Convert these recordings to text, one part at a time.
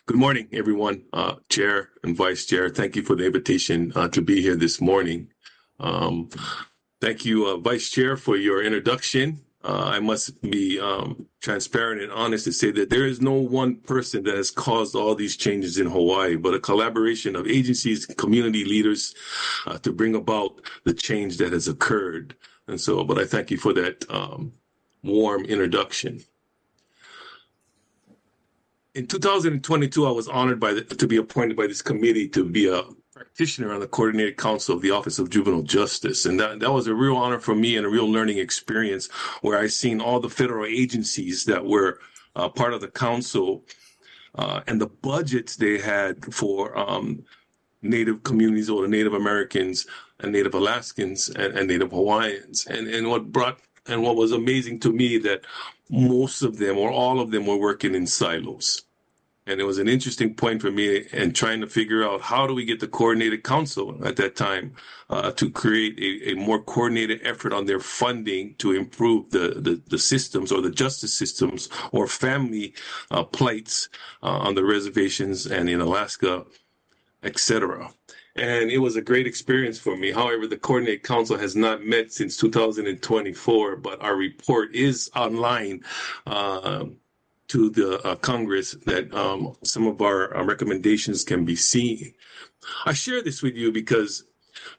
Good morning, everyone. Chair and Vice Chair, thank you for the invitation to be here this morning. Thank you, Vice Chair, for your introduction. I must be transparent and honest to say that there is no one person that has caused all these changes in Hawaii, but a collaboration of agencies, community leaders to bring about the change that has occurred. But I thank you for that warm introduction. In 2022, I was honored to be appointed by this committee to be a practitioner on the Coordinated Council of the Office of Juvenile Justice. And that was a real honor for me and a real learning experience where I seen all the federal agencies that were part of the council and the budgets they had for Native communities or Native Americans and Native Alaskans and Native Hawaiians. And what was amazing to me that most of them or all of them were working in silos. And it was an interesting point for me in trying to figure out how do we get the coordinated council at that time to create a more coordinated effort on their funding to improve the systems or the justice systems or family plights on the reservations and in Alaska, etc. And it was a great experience for me. However, the Coordinated Council has not met since 2024, but our report is online to the Congress that some of our recommendations can be seen. I share this with you because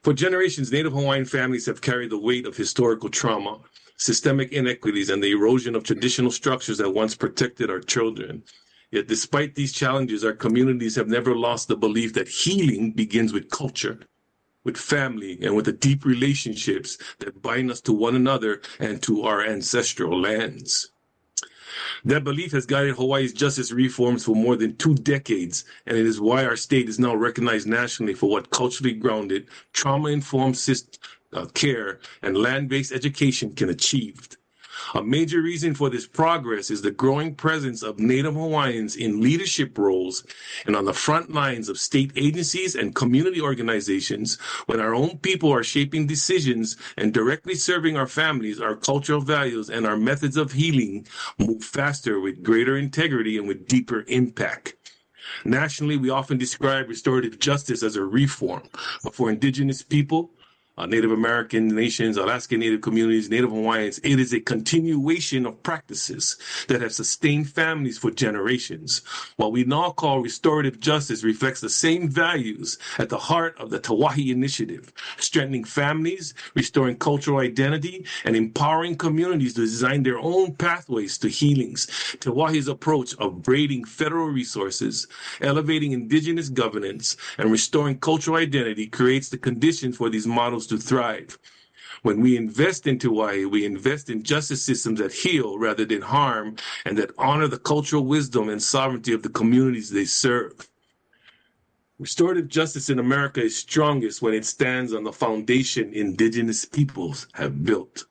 for generations, Native Hawaiian families have carried the weight of historical trauma, systemic inequities, and the erosion of traditional structures that once protected our children. Yet despite these challenges, our communities have never lost the belief that healing begins with culture, with family, and with the deep relationships that bind us to one another and to our ancestral lands. That belief has guided Hawaii's justice reforms for more than 2 decades, and it is why our state is now recognized nationally for what culturally grounded, trauma-informed care and land-based education can achieve. A major reason for this progress is the growing presence of Native Hawaiians in leadership roles and on the front lines of state agencies and community organizations. When our own people are shaping decisions and directly serving our families, our cultural values, and our methods of healing move faster with greater integrity and with deeper impact. Nationally, we often describe restorative justice as a reform, but for Indigenous people, Native American nations, Alaska Native communities, Native Hawaiians, it is a continuation of practices that have sustained families for generations. What we now call restorative justice reflects the same values at the heart of the Tauahi Initiative, strengthening families, restoring cultural identity, and empowering communities to design their own pathways to healings. Tauahi's approach of braiding federal resources, elevating Indigenous governance, and restoring cultural identity creates the conditions for these models to thrive. When we invest in Hawaii, we invest in justice systems that heal rather than harm and that honor the cultural wisdom and sovereignty of the communities they serve. Restorative justice in America is strongest when it stands on the foundation Indigenous peoples have built.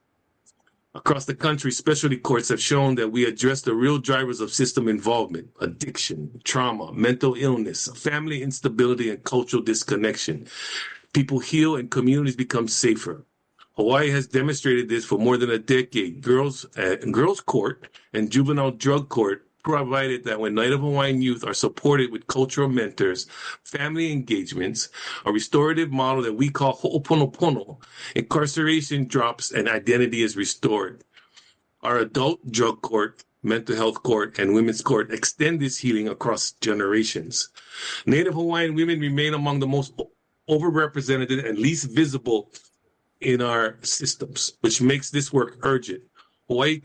Across the country, specialty courts have shown that we address the real drivers of system involvement: addiction, trauma, mental illness, family instability, and cultural disconnection. People heal and communities become safer. Hawaii has demonstrated this for more than a decade. Girls Court and Juvenile Drug Court provided that when Native Hawaiian youth are supported with cultural mentors, family engagements, a restorative model that we call ho'oponopono, incarceration drops and identity is restored. Our adult drug court, mental health court, and women's court extend this healing across generations. Native Hawaiian women remain among the most overrepresented and least visible in our systems, which makes this work urgent. Hawaii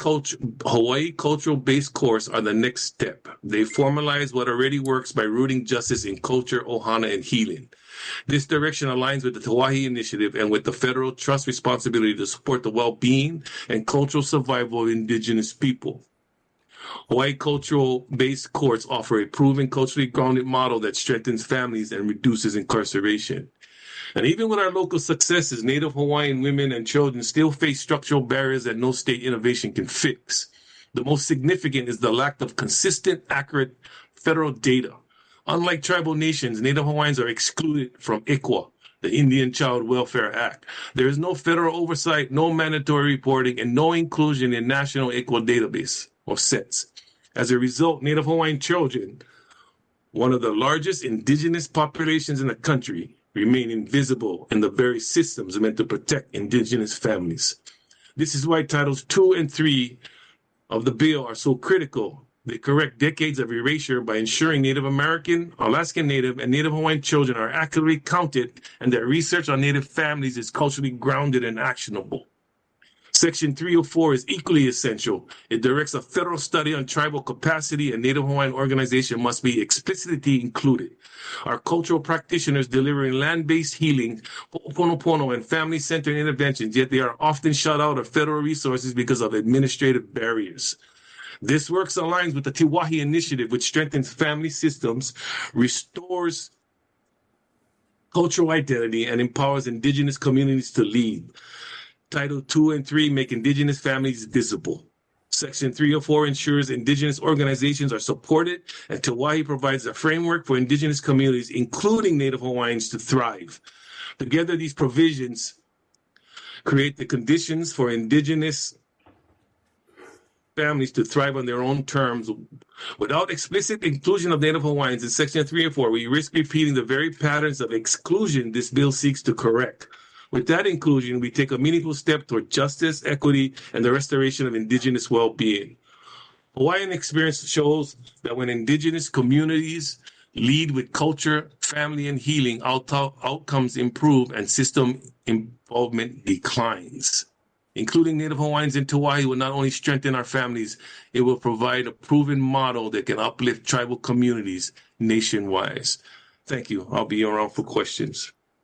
cultural-based courts are the next step. They formalize what already works by rooting justice in culture, ohana, and healing. This direction aligns with the Tauahi Initiative and with the federal trust responsibility to support the well-being and cultural survival of Indigenous people. Hawaii cultural-based courts offer a proven, culturally grounded model that strengthens families and reduces incarceration. And even with our local successes, Native Hawaiian women and children still face structural barriers that no state innovation can fix. The most significant is the lack of consistent, accurate federal data. Unlike tribal nations, Native Hawaiians are excluded from ICWA, the Indian Child Welfare Act. There is no federal oversight, no mandatory reporting, and no inclusion in National ICWA database or sets. As a result, Native Hawaiian children one of the largest indigenous populations in the country, remain invisible in the very systems meant to protect indigenous families. This is why Titles 2 and 3 of the bill are so critical. They correct decades of erasure by ensuring Native American, Alaskan Native, and Native Hawaiian children are accurately counted and that research on Native families is culturally grounded and actionable. Section 304 is equally essential. It directs a federal study on tribal capacity, and Native Hawaiian organization must be explicitly included. Our cultural practitioners delivering land-based healing, ho'oponopono, and family-centered interventions, yet they are often shut out of federal resources because of administrative barriers. This work aligns with the Tiwahi Initiative, which strengthens family systems, restores cultural identity, and empowers indigenous communities to lead. Title 2 and 3 make indigenous families visible. Section 304 ensures indigenous organizations are supported, and Tiwahi provides a framework for indigenous communities, including Native Hawaiians, to thrive. Together, these provisions create the conditions for indigenous families to thrive on their own terms. Without explicit inclusion of Native Hawaiians in Section 3 and 4, we risk repeating the very patterns of exclusion this bill seeks to correct. With that inclusion, we take a meaningful step toward justice, equity, and the restoration of indigenous well-being. Hawaiian experience shows that when indigenous communities lead with culture, family, and healing, outcomes improve and system involvement declines. Including Native Hawaiians in Tiwahi will not only strengthen our families, it will provide a proven model that can uplift tribal communities nationwide. Thank you. I'll be around for questions.